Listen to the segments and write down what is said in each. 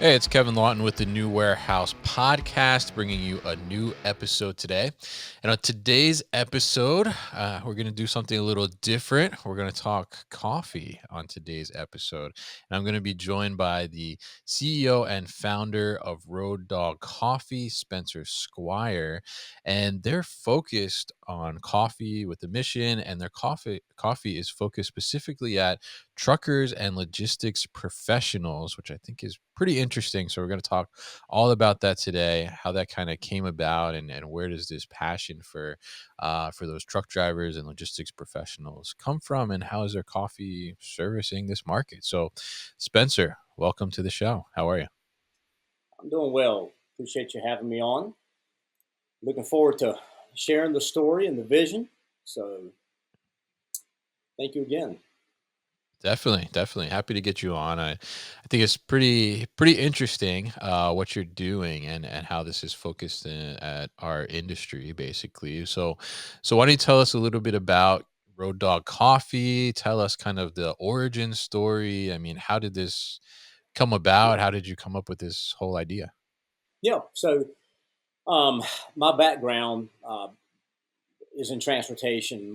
Hey, it's Kevin Lawton with the New Warehouse Podcast, bringing you a new episode today. And on today's episode, we're going to do something a little different. We're going to talk coffee on today's episode. And I'm going to be joined by the CEO and founder of Road Dog Coffee, Spencer Squier. And they're focused on coffee with a mission, and their coffee is focused specifically at truckers and logistics professionals, which I think is pretty interesting. So we're going to talk all about that today, how that kind of came about, and where does this passion for those truck drivers and logistics professionals come from, and how is their coffee servicing this market? So, Spencer, welcome to the show. How are you? I'm doing well. Appreciate you having me on. Looking forward to sharing the story and the vision. So thank you again. Definitely happy to get you on. I think it's pretty interesting what you're doing and how this is focused at our industry basically. So why don't you tell us a little bit about Road Dog Coffee? Tell us kind of the origin story. I mean, how did this come about? How did you come up with this whole idea? Yeah. So um, my background is in transportation.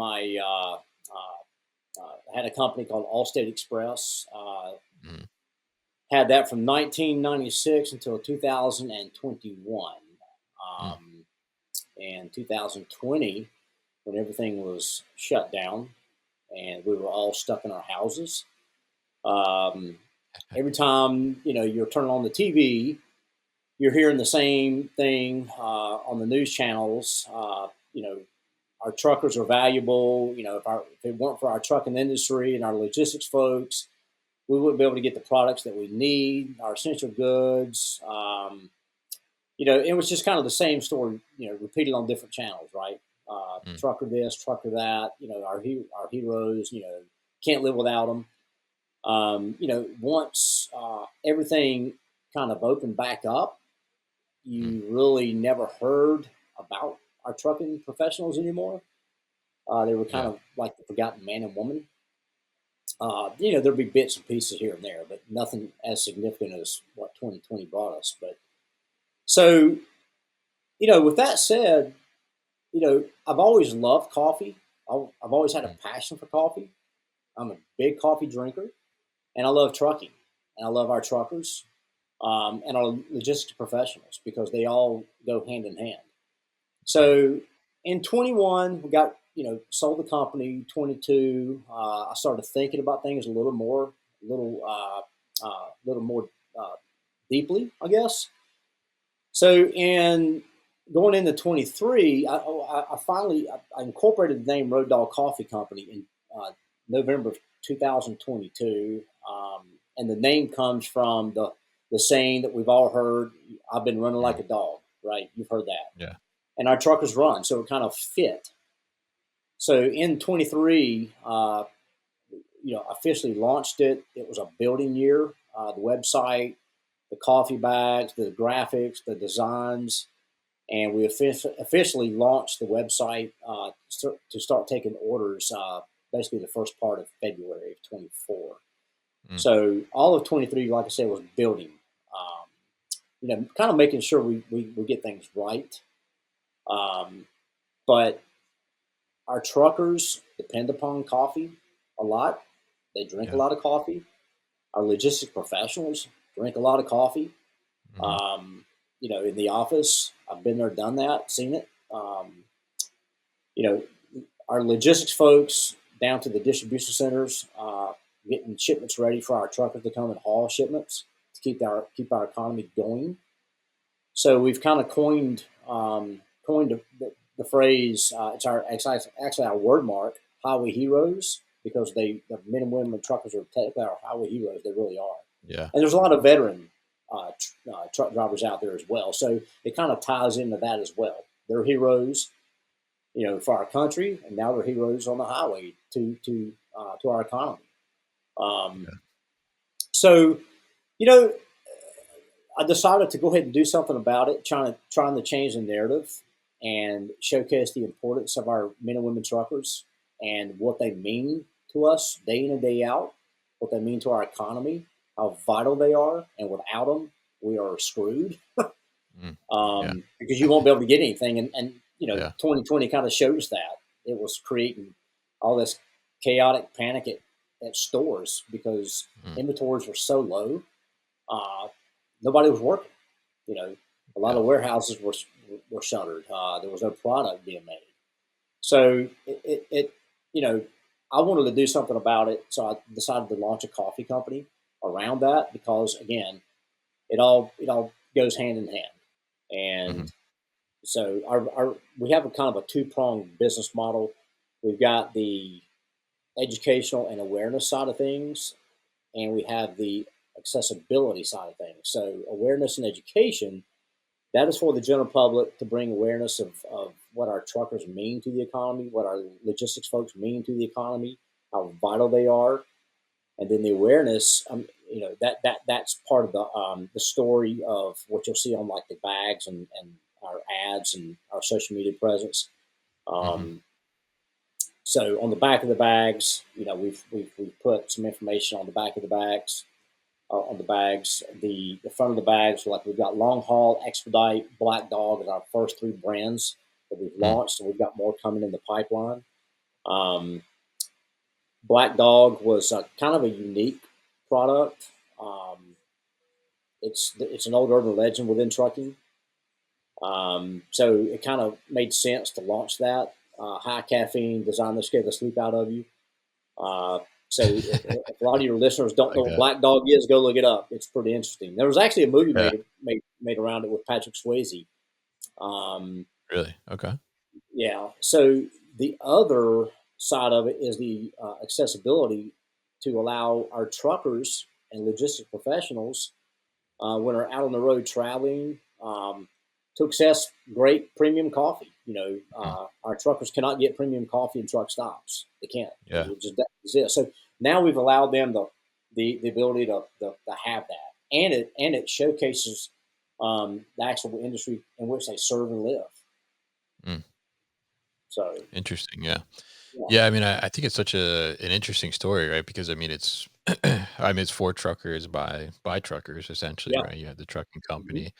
Had a company called Allstate Express. Mm, Had that from 1996 until 2021. mm, Um, and 2020, when everything was shut down and we were all stuck in our houses. Um, every time you're turning on the TV, you're hearing the same thing on the news channels. Our truckers are valuable. If it weren't for our trucking industry and our logistics folks, we wouldn't be able to get the products that we need, our essential goods. It was just kind of the same story, repeated on different channels, right? mm, Trucker this, trucker that. Our heroes. Can't live without them. Once everything kind of opened back up, mm. you really never heard about our trucking professionals anymore. They were kind Yeah, of like the forgotten man and woman. There'd be bits and pieces here and there, but nothing as significant as what 2020 brought us. But so, with that said, I've always loved coffee. I've always had a mm, passion for coffee. I'm a big coffee drinker, and I love trucking, and I love our truckers, and our logistics professionals because they all go hand in hand. right. So in 21, we got sold the company. 22, I started thinking about things a little more, little more uh, deeply, I guess. So in going into 23, I finally I incorporated the name Road Dog Coffee Company in November of 2022, and the name comes from the saying that we've all heard: "I've been running like Mm, a dog." Right? You've heard that, yeah. and our truckers run, so it kind of fit. So in 23, officially launched it. It was a building year. The website, the coffee bags, the graphics, the designs, and we officially launched the website to start taking orders basically the first part of February of 24. Mm, So all of 23, like I said, was building, kind of making sure we get things right. Um, but our truckers depend upon coffee a lot. They drink a yeah. lot of coffee. Our logistics professionals drink a lot of coffee. Hmm. In the office, I've been there, done that, seen it. You know, our logistics folks down to the distribution centers, getting shipments ready for our truckers to come and haul shipments to keep our economy going. So we've kind of coined the phrase. It's actually our word mark, highway heroes, because the men and women truckers are technically our highway heroes. They really are, Yeah. and there's a lot of veteran truck drivers out there as well. So it kind of ties into that as well. They're heroes, for our country, and now they're heroes on the highway to our economy. Um, Yeah. so, you know, I decided to go ahead and do something about it, trying to change the narrative and showcase the importance of our men and women truckers and what they mean to us day in and day out, what they mean to our economy, how vital they are, and without them, we are screwed, Mm. Yeah. because you won't be able to get anything. And 2020 kind of shows that it was creating all this chaotic panic at stores because Mm. inventories were so low. Uh, Nobody was working. You know, a lot Yeah. of warehouses were shuttered. There was no product being made. So you know, I wanted to do something about it. So I decided to launch a coffee company around that because again, it all goes hand in hand. Mhm. And so we have a kind of a two pronged business model. We've got the educational and awareness side of things, and we have the accessibility side of things. So awareness and education, that is for the general public to bring awareness of what our truckers mean to the economy, what our logistics folks mean to the economy, how vital they are, and then the awareness. That's part of the story of what you'll see on like the bags and our ads and our social media presence. Mhm. Um, so on the back of the bags, we've put some information on the back of the bags. On the bags, the front of the bags, like we've got Long Haul, Expedite, Black Dog is our first three brands that we've Mm. launched, and we've got more coming in the pipeline. Um, Black Dog was kind of a unique product. It's an old urban legend within trucking, so it kind of made sense to launch that. High caffeine, designed to scare the sleep out of you. Uh, so if a lot of your listeners don't know Like what that. Black Dog is, go look it up. It's pretty interesting. There was actually a movie Yeah. made around it with Patrick Swayze. Um, Really? Okay. yeah. So the other side of it is the accessibility to allow our truckers and logistics professionals when they're out on the road traveling to access great premium coffee. Mm. Our truckers cannot get premium coffee in truck stops. They can't. Yeah. It just doesn't exist. So now we've allowed them the ability to have that, and it showcases the actual industry in which they serve and live. Mm. So Interesting. Yeah. yeah, Yeah, I mean, I think it's such an interesting story, right? Because I mean, it's I mean, it's for truckers by truckers essentially, yeah, right? You have the trucking hmm company,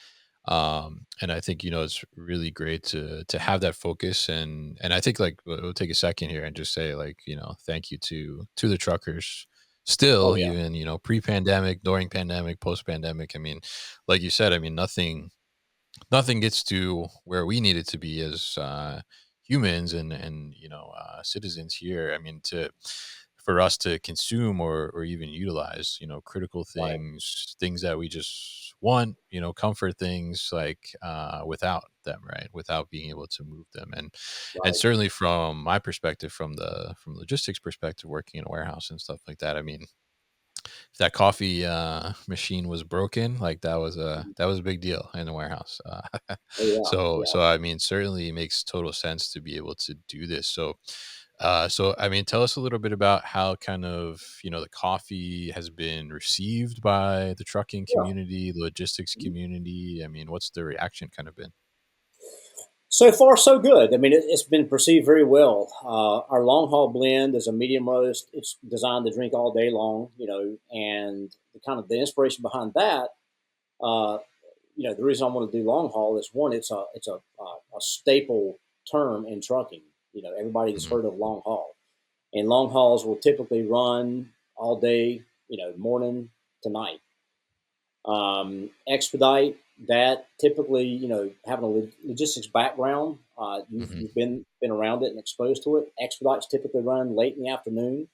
and I think it's really great to have that focus, and I think like we'll take a second here and just say like thank you to the truckers. oh Still, yeah, even pre-pandemic, during pandemic, post-pandemic. I mean, like you said, I mean, nothing gets to where we need it to be as humans and citizens here. I mean, to for us to consume or even utilize critical right, things that we just want, comfort things, like without them, right, without being able to move them. And right, certainly from my perspective, from logistics perspective, working in a warehouse and stuff like that, I mean, if that coffee machine was broken, like that was a big deal in the warehouse. oh yeah, So yeah. I mean, certainly makes total sense to be able to do this. So I mean, tell us a little bit about how kind of the coffee has been received by the trucking Yeah. community, the logistics community. I mean, what's the reaction kind of been? So far, so good. I mean, it's been perceived very well. Our long haul blend is a medium roast. It's designed to drink all day long, and the kind of the inspiration behind that, uh, the reason I want to do long haul is one, it's a staple term in trucking. Everybody's Hmm. heard of long haul, and long hauls will typically run all day, morning to night. Expedite, that typically, having a logistics background, Hmm. you've been around it and exposed to it. Expedites typically run late in the afternoon.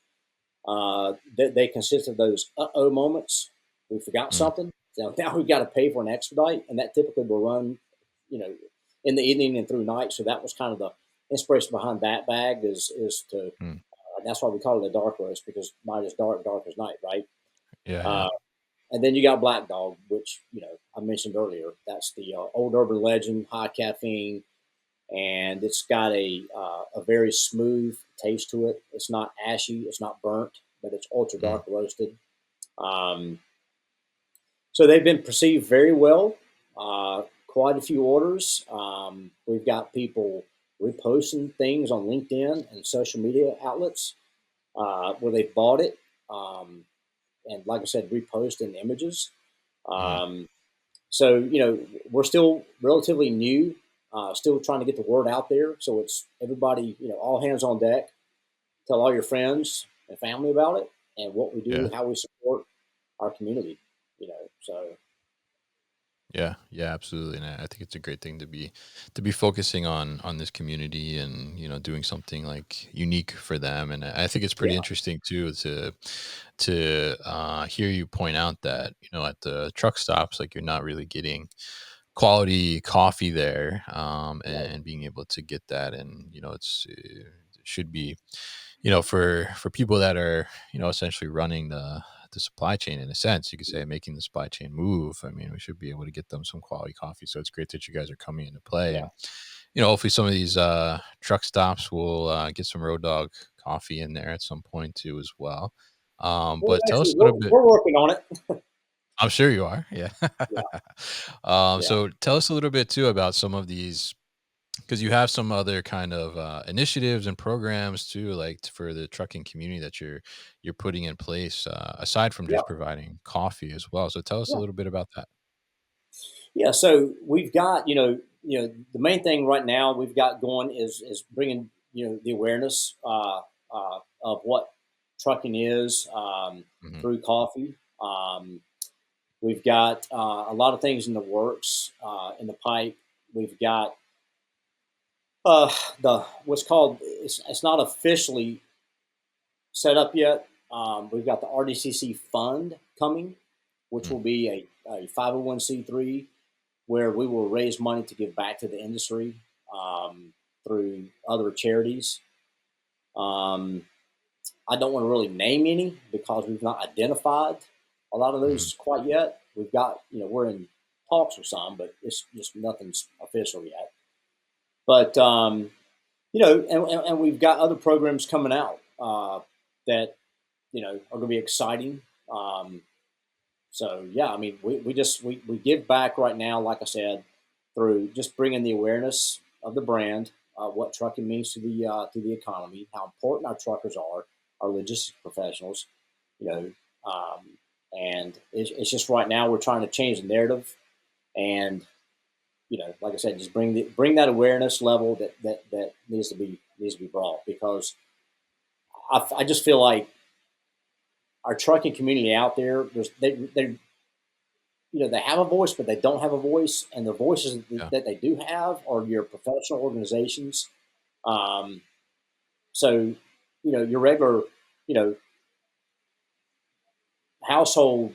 They consist of those uh-oh moments. We forgot Mm. something. So now we've got to pay for an expedite, and that typically will run, you know, in the evening and through night. So that was kind of the inspiration behind that bag is to. Mm. That's why we call it a dark roast because night is dark, dark is night, right? Yeah, yeah. Uh, and then you got Black Dog, which I mentioned earlier. That's the old urban legend, high caffeine, and it's got a very smooth taste to it. It's not ashy, it's not burnt, but it's ultra Mm. dark roasted. Um, so they've been perceived very well. Quite a few orders. We've got people reposting things on LinkedIn and social media outlets where they bought it, and like I said, reposting images. Mm. Um, So, we're still relatively new, still trying to get the word out there. So it's everybody, all hands on deck. Tell all your friends and family about it and what we do, Yeah. how we support our community. So Yeah, yeah, absolutely, and I think it's a great thing to be focusing on this community and doing something like unique for them. And I think it's pretty yeah, interesting too to hear you point out that at the truck stops, like you're not really getting quality coffee there, right, and being able to get that, and it should be for people that are essentially running the supply chain. In a sense, you could say making the supply chain move. I mean, we should be able to get them some quality coffee, so it's great that you guys are coming into play. yeah. And hopefully some of these truck stops will get some road dog coffee in there at some point too as well. Well, But tell actually, us a little bit. we're working on it. I'm sure you are, yeah. Yeah, yeah, So tell us a little bit too about some of these, because you have some other kind of initiatives and programs too, like for the trucking community that you're putting in place, aside from yeah, just providing coffee as well. So tell us a yeah. little bit about that. Yeah, so we've got the main thing right now we've got going is bringing the awareness of what trucking is Hmm. through coffee. We've got a lot of things in the works in the pipe. We've got uh, the what's called it's not officially set up yet. We've got the RDCC fund coming, which Mm. will be a 501c3 where we will raise money to give back to the industry through other charities. Um, I don't want to really name any because we've not identified a lot of Mhm. those quite yet. We've got, we're in talks with some, but it's just nothing's official yet. But, and we've got other programs coming out that, are going to be exciting. Um, So yeah, I mean, we give back right now, like I said, through just bringing the awareness of the brand, what trucking means to the economy, how important our truckers are, our logistics professionals, you know, um, and it's just right now we're trying to change the narrative, and like I said, just bring that awareness level that needs to be brought because I just feel like our trucking community out there, they they have a voice, but they don't have a voice, and the voices Yeah. that they do have are your professional organizations. Um, so, your regular, you know, household,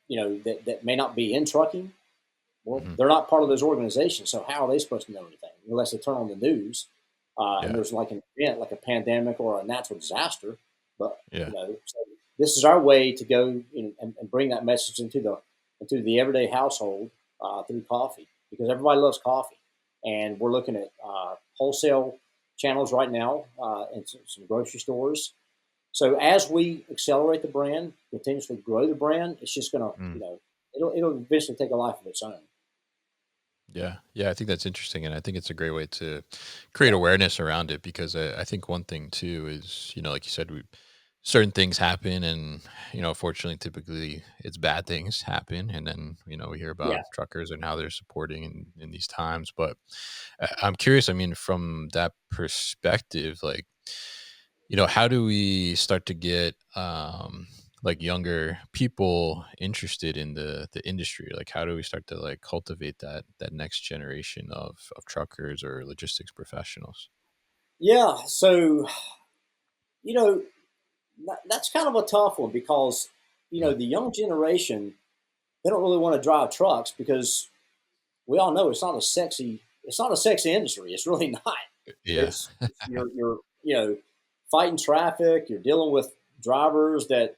that may not be in trucking. Well, Hmm. they're not part of those organizations, so how are they supposed to know anything unless they turn on the news and Yeah. there's like an event, like a pandemic or a natural disaster? But Yeah. so this is our way to go and bring that message into the everyday household through coffee because everybody loves coffee, and we're looking at wholesale channels right now and some grocery stores. So as we accelerate the brand, continuously grow the brand, it's just gonna Mm. it'll eventually take a life of its own. Yeah, yeah, I think that's interesting, and I think it's a great way to create Yeah, awareness around it because I think one thing too is like you said, certain things happen, and fortunately, typically it's bad things happen, and then we hear yeah, about truckers and how they're supporting in these times. But I'm curious. I mean, from that perspective, like how do we start to get like younger people interested in the industry? Like how do we start to like cultivate that next generation of truckers or logistics professionals? yeah. So you know that's kind of a tough one because Mm. the young generation they don't really want to drive trucks because we all know it's not a sexy industry. It's really not. Yeah. You're fighting traffic. You're dealing with drivers that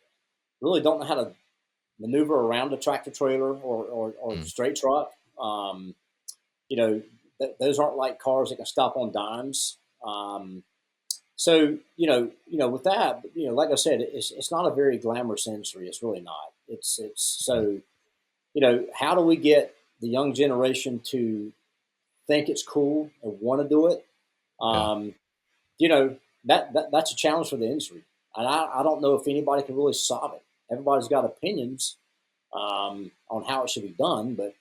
really don't know how to maneuver around a tractor trailer or Mm. straight truck. You know, those aren't like cars that can stop on dimes. So with that, like I said, it's not a very glamorous industry. It's really not. It's Mhm. so how do we get the young generation to think it's cool and want to do it? Yeah. Um, that's a challenge for the industry, and I don't know if anybody can really solve it. Everybody's got opinions on how it should be done, but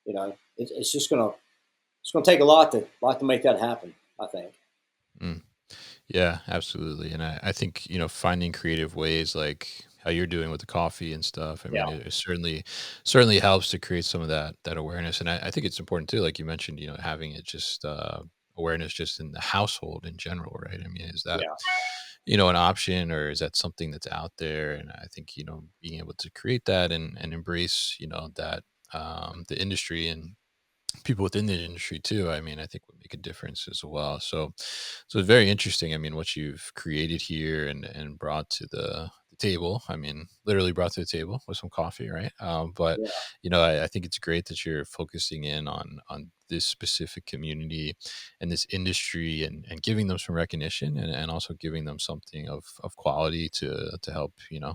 It's just gonna take a lot to make that happen. I think. Mm. Yeah, absolutely. And I think, finding creative ways like how you're doing with the coffee and stuff. I Yeah, mean, it certainly helps to create some of that awareness. And I think it's important too, like you mentioned, having it just awareness just in the household in general, right? I mean, is that, yeah, an option, or is that something that's out there? And I think, being able to create that and embrace, that the industry and people within the industry too, I mean, I think would make a difference as well. So it's very interesting. I mean, what you've created here and brought to the table. I mean, literally brought to the table with some coffee, right? But yeah, I think it's great that you're focusing in on this specific community and this industry, and giving them some recognition, and also giving them something of quality to help,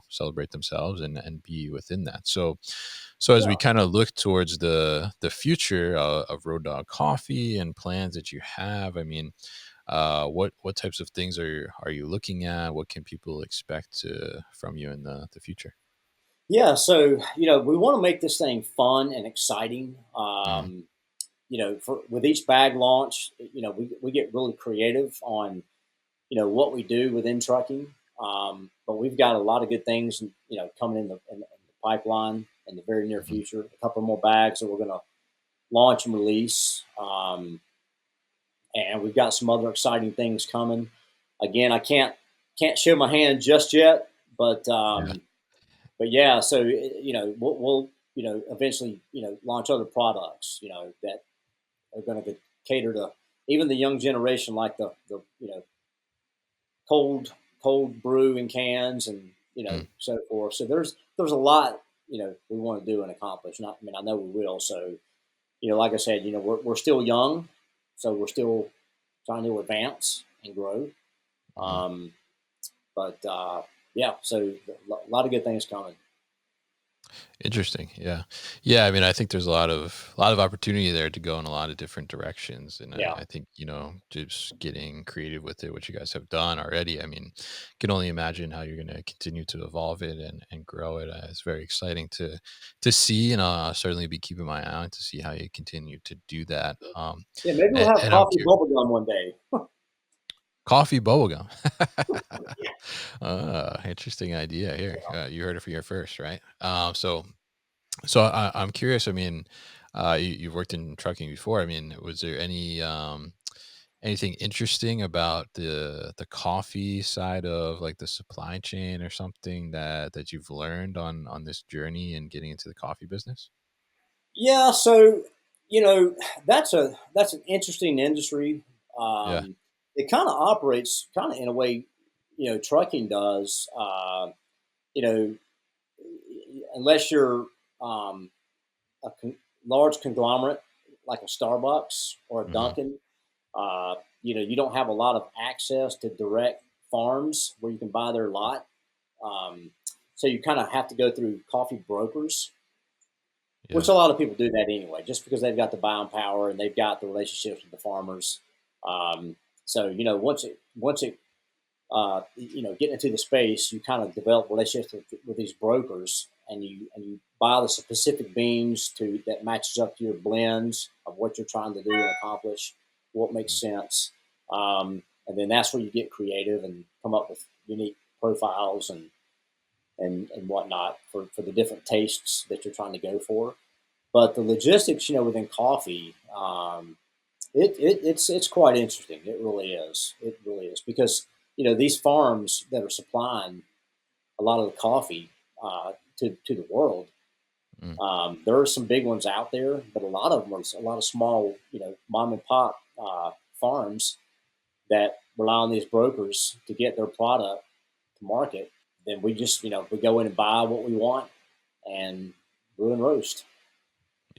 celebrate themselves and be within that. So as we yeah. kind of look towards the future of Road Dog Coffee and plans that you have, I mean, what types of things are you looking at? What can people expect from you in the future? Yeah, so we want to make this thing fun and exciting. Mm, For with each bag launch, we get really creative on what we do within trucking. But we've got a lot of good things, coming in the pipeline in the very near mhm, future. A couple more bags that we're going to launch and release, and we've got some other exciting things coming. Again, I can't show my hand just yet, but yeah. yeah. So we'll eventually launch other products that are going to cater to even the young generation, like the cold cold brew in cans, and Mm, so forth. So there's a lot we want to do and accomplish. Not, I mean, I know we will. So like I said, we're still young, so we're still trying to advance and grow. mhm. Um, but yeah, so a lot of good things coming. Interesting. Yeah. Yeah. I mean, I think there's a lot of opportunity there to go in a lot of different directions. And I, Yeah. I think, just getting creative with it, what you guys have done already. I mean, can only imagine how you're going to continue to evolve it and grow it. It's very exciting to see, and I'll certainly be keeping my eye on to see how you continue to do that. Yeah, maybe we'll And, have and I'm coffee curious. bubblegum one day. Coffee bubblegum. Yeah. Interesting idea here. You heard it from here first, right? So I'm curious. I mean, you've worked in trucking before. I mean, was there anything interesting about the coffee side of like the supply chain or something that you've learned on this journey and getting into the coffee business? Yeah, so you know that's an interesting industry. Yeah. It kind of operates kind of in a way trucking does. You know, unless you're um, a large conglomerate like a Starbucks or a Hmm. Dunkin', you don't have a lot of access to direct farms where you can buy their lot. Um, so you kind of have to go through coffee brokers, which Yeah. a lot of people do that anyway, just because they've got the buying power and they've got the relationships with the farmers. So once it getting into the space, you kind of develop relationships with these brokers, and you buy the specific beans that matches up to your blends of what you're trying to do and accomplish, what makes Mm, sense, and then that's where you get creative and come up with unique profiles and whatnot for the different tastes that you're trying to go for. But the logistics, within coffee, it's quite interesting. It really is. It really is because these farms that are supplying a lot of the coffee to the world. mm, There are some big ones out there, but a lot of them are a lot of small, mom and pop farms that rely on these brokers to get their product to market. Then we just, we go in and buy what we want and brew and roast.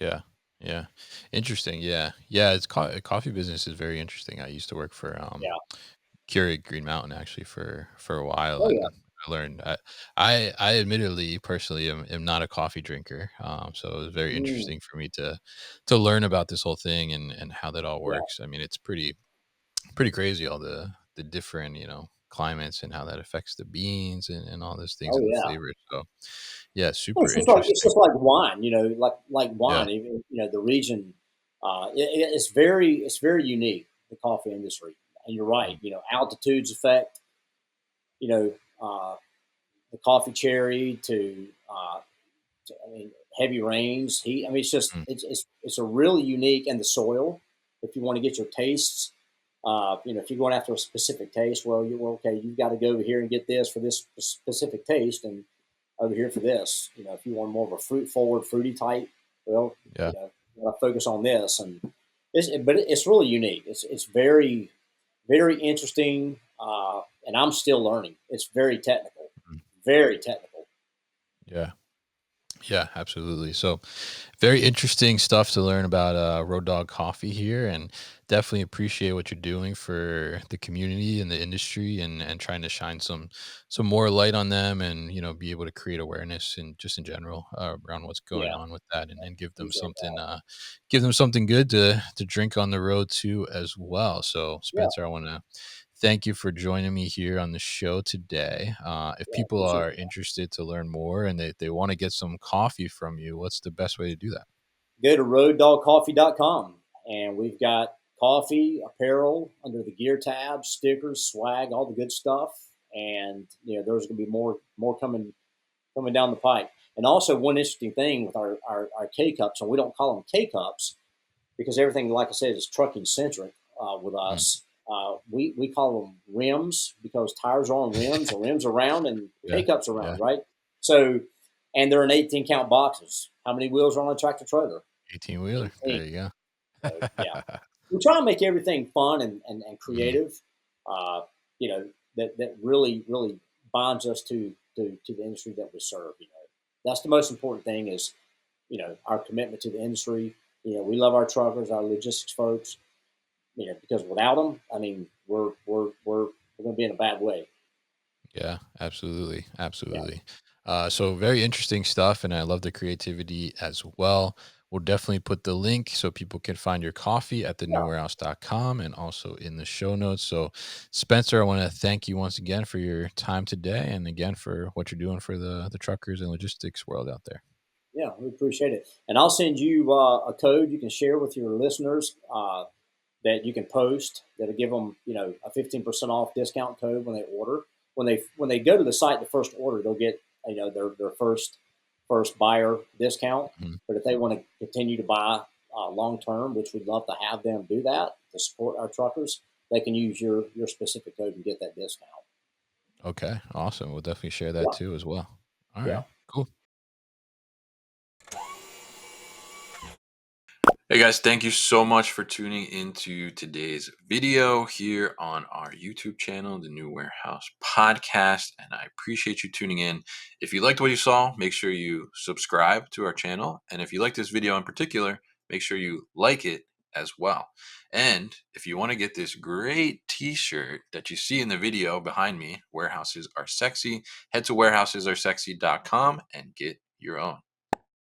yeah. Yeah. Interesting. Yeah. Yeah. Coffee business is very interesting. I used to work for Yeah. Keurig Green Mountain actually for a while, Oh yeah. and I learned I admittedly personally am not a coffee drinker, so it was very Mm, interesting for me to learn about this whole thing and how that all yeah. works. I mean, it's pretty crazy all the different, climates and how that affects the beans and all those things Oh and the yeah. flavors. So yeah, Well, super it's interesting. just like wine, like Yeah. wine. Even, the region, it's very unique, the coffee industry. And you're right. Mm, Altitudes affect you know uh, the coffee cherry I mean, heavy rains, heat. I mean, it's just mm, it's a really unique, and the soil. If you want to get your tastes, if you're going after a specific taste, okay, you've got to go over here and get this for this specific taste, and over here for this. If you want more of a fruit forward, fruity type, well, yeah. you got to focus on this, but it's really unique. It's very very interesting, and I'm still learning. It's Mm, very technical. yeah. Yeah, absolutely. So very interesting stuff to learn about Road Dog Coffee here, and definitely appreciate what you're doing for the community and the industry, and trying to shine some more light on them, and be able to create awareness and just in general around what's going Yeah, on with that, and appreciate that. give them something good to drink on the road too as well. So Yeah, Spencer, I want to thank you for joining me here on the show today. If yeah, people appreciate are that. interested to learn more and they want to get some coffee from you, what's the best way to do that? Go to roaddogcoffee.com, and we've got coffee, apparel under the gear tab, stickers, swag, all the good stuff. And there's going to be more coming down the pipe. And also, one interesting thing with our K cups, and we don't call them K cups because everything, like I said, is trucking centric with Mm, us. We call them rims because tires are on rims, the rims are round, and yeah, K cups are yeah, round, right? So, and they're in 18 count boxes. How many wheels are on a tractor trailer? 18 wheeler. 18. There you go. So, yeah, we try to make everything fun and Mm, creative. Uh, that really bonds us to the industry that we serve. That's the most important thing is our commitment to the industry. We love our truckers, our logistics folks. Because without them, I mean, we're going to be in a bad way. yeah, absolutely, Yeah, absolutely. So very interesting stuff, and I love the creativity as well. We'll definitely put the link so people can find your coffee at yeah, thenewwarehouse.com and also in the show notes. So, Spencer, I want to thank you once again for your time today, and again for what you're doing for the truckers and logistics world out there. yeah. We appreciate it, and I'll send you a code you can share with your listeners. That you can post that'll give them a 15% off discount code when they order. When they go to the site the first order, they'll get their first buyer discount. Mhm. But if they want to continue to buy long term, which we'd love to have them do that to support our truckers, they can use your specific code and get that discount. Okay, awesome. We'll definitely share that Yeah, too as well. All yeah, right, cool. Hey guys, thank you so much for tuning into today's video here on our YouTube channel, the New Warehouse Podcast, and I appreciate you tuning in. If you liked what you saw, make sure you subscribe to our channel, and if you like this video in particular, make sure you like it as well. And if you want to get this great t-shirt that you see in the video behind me, Warehouses Are Sexy, head to warehousesAreSexy.com and get your own.